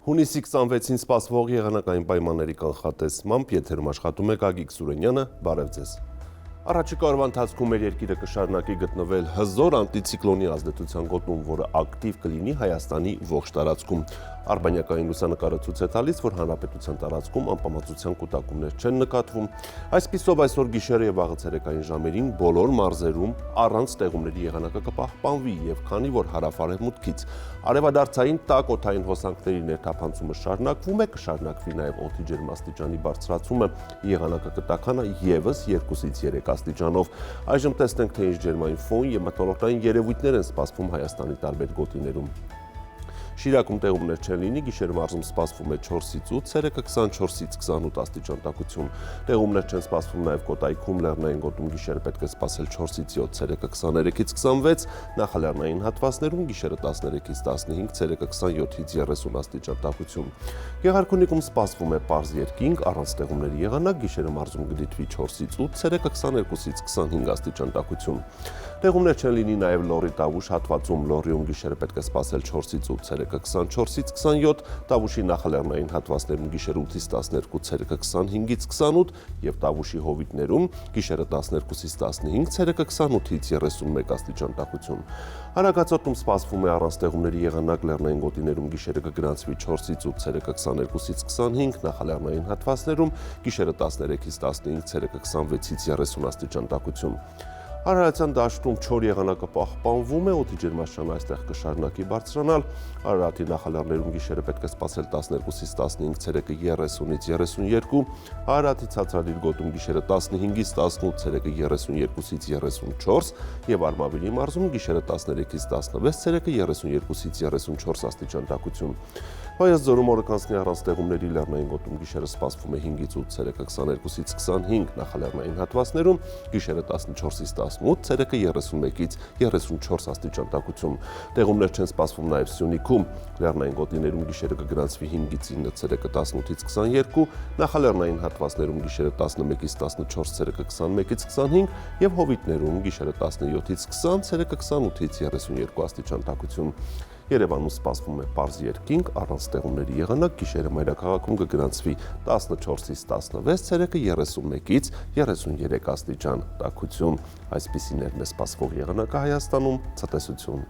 Հունիսի 26-ին սպասվող եղանակային պայմանների կանխատեսմամբ եթերում աշխատում է Գագիկ Սուրենյանը, բարև ձեզ։ Առաջիկա օրվա ընթացքում մեր երկիրը կշարունակի գտնվել հզոր անտիցիկլոնի ազդեցության գոտում, որը ակտիվ կլինի Հայաստանի ողջ տարածքում։ Արբանյակային լուսանկարը ցույց է տալիս, որ հանրապետության տարածքում անպամացության կուտակումներ չեն նկատվում։ Այսպիսով այսօր գիշերը եւ վաղը ցերեկային ժամերին բոլոր մարզերում առանց ստեղումների եղանակը կպահպանվի եւ քանի որ հարավ-արևմուտքից արևադարձային տաք օդային հոսանքների ներթափանցումը շարունակվում է, կշարունակվի նաեւ օդի ջերմաստիճանի բարձրացումը, եղանակը կտաքանա եւս 2-ից 3 աստիճանով։ Այժմ տեսնենք, թե ինչ ջերմային ֆոն եւ մթնոլորտային երևույթներ են սպասվում Հայաստանի տարբեր գոտիներում։ Շիրակում տեղումներ չեն լինի, գիշեր մարզում սպասվում է 4-ից 8, ցերեկը 24-ից 28 աստիճան տաքություն։ Տեղումներ չեն սպասվում նաև Կոտայքում, Լեռնային գոտում գիշերը պետք է սպասել 4-ից 7, ցերեկը 23-ից 26, նախալեռնային հատվածներում գիշերը 13-ից 15, ցերեկը 27-ից 30 աստիճան տաքություն։ Գեղարքունիքում սպասվում է պարզ երկինք, առանց տեղումների եղանակ, գիշերը մարզում կդիտվի 4-ից 8, ցերեկը 22-ից 25 աստիճան տաքություն։ Տեղումներ չեն լինի նաև Լոռի Տավուշ հատվածում, Լոռիում գիշերը պետք է սպասել 4-ից 8, ցերեկը 24-ից 27, Տավուշի նախալեռնային հատվածներում գիշերը 8-ից 12, ցերեկը 25-ից 28 եւ Տավուշի հովիտներում գիշերը 12-ից 15, ցերեկը 28-ից 31 աստիճան տաքություն։ Հանրագծոտում սպասվում է առանց տեղումների եղանակ, լեռնային գոտիներում գիշերը կգրանցվի 4-ից 8, ցերեկը 22-ից 25, նախալեռնային հատվածներում գիշերը 13-ից 15, ցերեկը 26-ից 30 աստիճան տաքություն։ Արարատյան դաշտում չոր եղանակը պահպանվում է, օդի ջերմաստիճանը այստեղ կշարունակի բարձրանալ։ Արարատի նախալեռներում գիշերը պետք է սպասել 12-ից 15, ցերեկը 30-ից 32, Արարատի ցածրադիր գոտում գիշերը 15-ից 18, ցերեկը 32-ից 34 եւ Արմավիրի մարզում գիշերը 13-ից 16, ցերեկը 32-ից 34 աստիճան տաքություն։ Վայոց-Ձորում օրը կանցնի առանց տեղումների, լեռնային գոտում գիշերը սպասվում է 5-ից 8, ցերեկը 22-ից 25, նախալեռնային հատվածներում գիշերը 14-ից 18, ցերեկը 31-ից 34 աստիճան տաքություն։ Տեղումներ չեն սպասվում նաև Սյունիքում, լեռնային գոտիներում գիշերը կգրանցվի 5-ից 9, ցերեկը 18-ից 22, նախալեռնային հատվածներում գիշերը 11-ից 14, ցերեկը 21-ից 25 եւ հովիտներում գիշերը 17-ից 20, ցերեկը 28-ից 32 աստիճան տաքություն։ Երևանում սպասվում է պարզ երկինք, առանց տեղումների եղանակ, գիշերը մայրաքաղաքում կգրանցվի 14-ից 16, ցերեկը 31-ից 33 աստիճան տաքություն։ Այսպիսիներն է սպասվող եղանակը Հայաստանում, ցտեսություն։